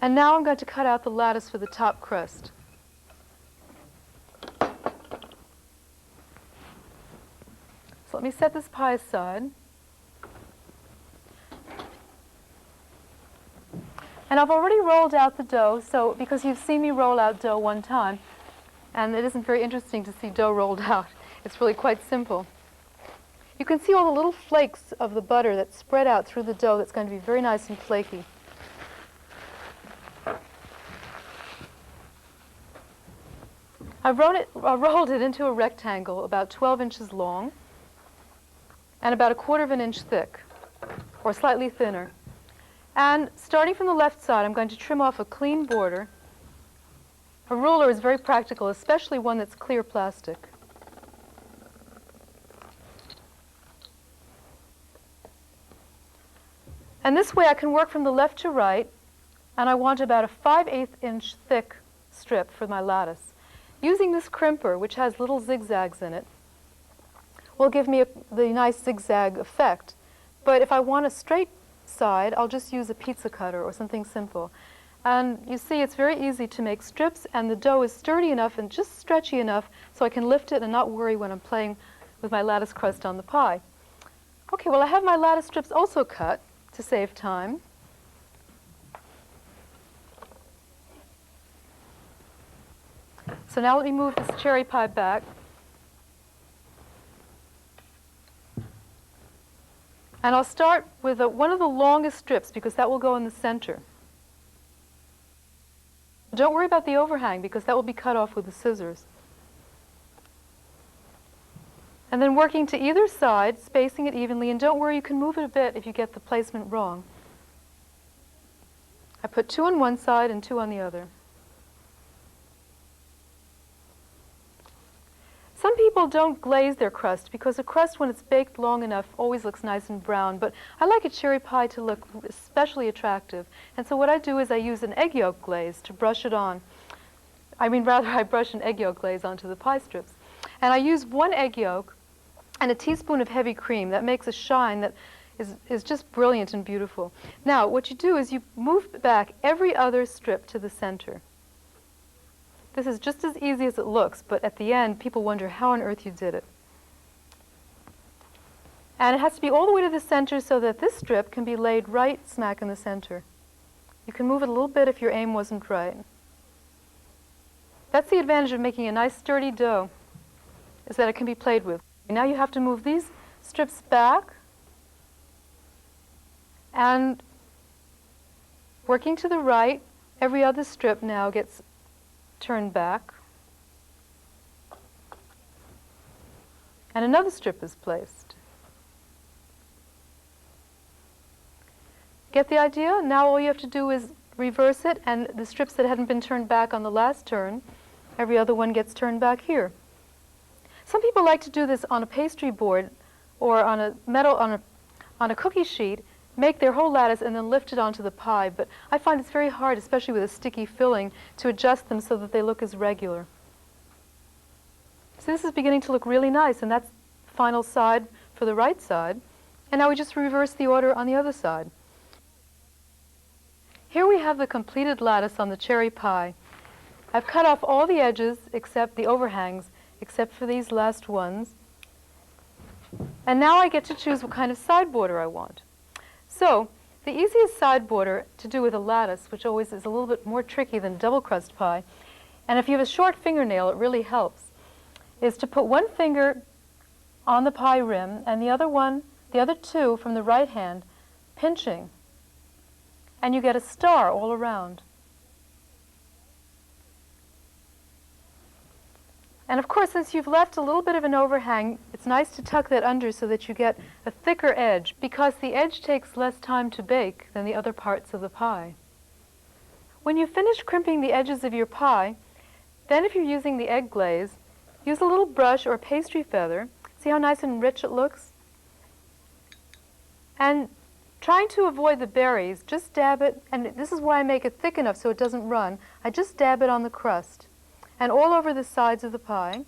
And now I'm going to cut out the lattice for the top crust. So let me set this pie aside. And I've already rolled out the dough, so because you've seen me roll out dough one time, and it isn't very interesting to see dough rolled out. It's really quite simple. You can see all the little flakes of the butter that's spread out through the dough that's going to be very nice and flaky. I've rolled it into a rectangle about 12 inches long and about 1/4 inch thick, or slightly thinner. And starting from the left side, I'm going to trim off a clean border. A ruler is very practical, especially one that's clear plastic. And this way I can work from the left to right, and I want about a 5/8 inch thick strip for my lattice. Using this crimper, which has little zigzags in it, will give me the nice zigzag effect. But if I want a straight side, I'll just use a pizza cutter or something simple. And you see, it's very easy to make strips, and the dough is sturdy enough and just stretchy enough so I can lift it and not worry when I'm playing with my lattice crust on the pie. Okay, well, I have my lattice strips also cut to save time. So now let me move this cherry pie back. And I'll start with one of the longest strips because that will go in the center. Don't worry about the overhang because that will be cut off with the scissors. And then working to either side, spacing it evenly, and don't worry, you can move it a bit if you get the placement wrong. I put 2 on one side and 2 on the other. Some people don't glaze their crust because a crust, when it's baked long enough, always looks nice and brown. But I like a cherry pie to look especially attractive. And so what I do is I use an egg yolk glaze to brush it on. I brush an egg yolk glaze onto the pie strips. And I use 1 egg yolk and a teaspoon of heavy cream. That makes a shine that is just brilliant and beautiful. Now, what you do is you move back every other strip to the center. This is just as easy as it looks, but at the end, people wonder how on earth you did it. And it has to be all the way to the center so that this strip can be laid right smack in the center. You can move it a little bit if your aim wasn't right. That's the advantage of making a nice sturdy dough, is that it can be played with. Now you have to move these strips back, and working to the right, every other strip now gets turned back, and another strip is placed. Get the idea? Now all you have to do is reverse it, and the strips that hadn't been turned back on the last turn, every other one gets turned back here. Some people like to do this on a pastry board or on a cookie sheet, make their whole lattice and then lift it onto the pie, but I find it's very hard, especially with a sticky filling, to adjust them so that they look as regular. So this is beginning to look really nice, and that's the final side for the right side. And now we just reverse the order on the other side. Here we have the completed lattice on the cherry pie. I've cut off all the edges except the overhangs, except for these last ones. And now I get to choose what kind of side border I want. So the easiest side border to do with a lattice, which always is a little bit more tricky than double crust pie, and if you have a short fingernail, it really helps, is to put 1 finger on the pie rim and the other 2 from the right hand, pinching, and you get a star all around. And of course, since you've left a little bit of an overhang, it's nice to tuck that under so that you get a thicker edge, because the edge takes less time to bake than the other parts of the pie. When you finish crimping the edges of your pie, then if you're using the egg glaze, use a little brush or pastry feather. See how nice and rich it looks? And trying to avoid the berries, just dab it, and this is why I make it thick enough so it doesn't run. I just dab it on the crust and all over the sides of the pie.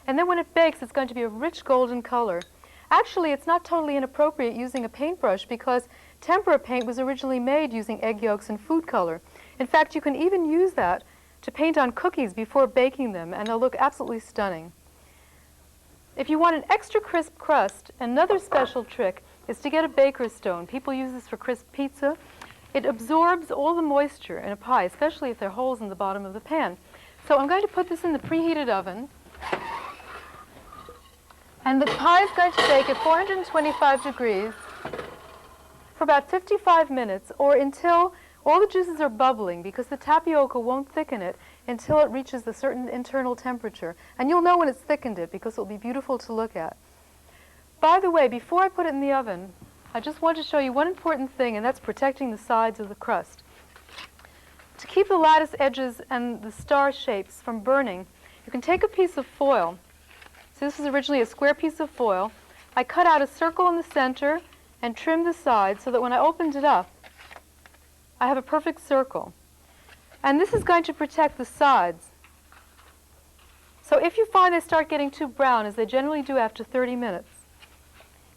And then when it bakes, it's going to be a rich golden color. Actually, it's not totally inappropriate using a paintbrush, because Tempera paint was originally made using egg yolks and food color. In fact, you can even use that to paint on cookies before baking them, and they'll look absolutely stunning. If you want an extra crisp crust, another special trick is to get a baker's stone. People use this for crisp pizza. It absorbs all the moisture in a pie, especially if there are holes in the bottom of the pan. So I'm going to put this in the preheated oven. And the pie is going to bake at 425 degrees for about 55 minutes, or until all the juices are bubbling, because the tapioca won't thicken it until it reaches a certain internal temperature. And you'll know when it's thickened it, because it'll be beautiful to look at. By the way, before I put it in the oven, I just want to show you one important thing, and that's protecting the sides of the crust. To keep the lattice edges and the star shapes from burning, you can take a piece of foil. So this is originally a square piece of foil. I cut out a circle in the center and trimmed the sides so that when I opened it up, I have a perfect circle. And this is going to protect the sides. So if you find they start getting too brown, as they generally do after 30 minutes,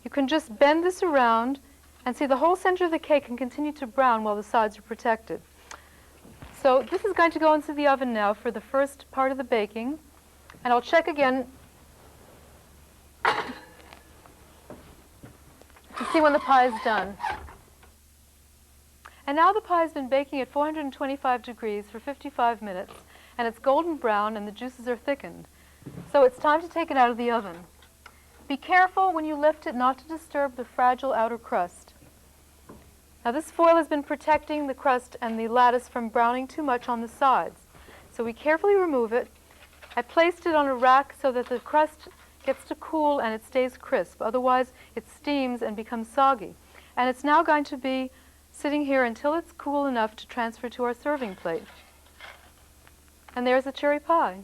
you can just bend this around and see the whole center of the cake can continue to brown while the sides are protected. So this is going to go into the oven now for the first part of the baking. And I'll check again to see when the pie is done. And now the pie has been baking at 425 degrees for 55 minutes, and it's golden brown and the juices are thickened. So it's time to take it out of the oven. Be careful when you lift it not to disturb the fragile outer crust. Now this foil has been protecting the crust and the lattice from browning too much on the sides. So we carefully remove it. I placed it on a rack so that the crust gets to cool and it stays crisp. Otherwise, it steams and becomes soggy. And it's now going to be sitting here until it's cool enough to transfer to our serving plate. And there's a cherry pie.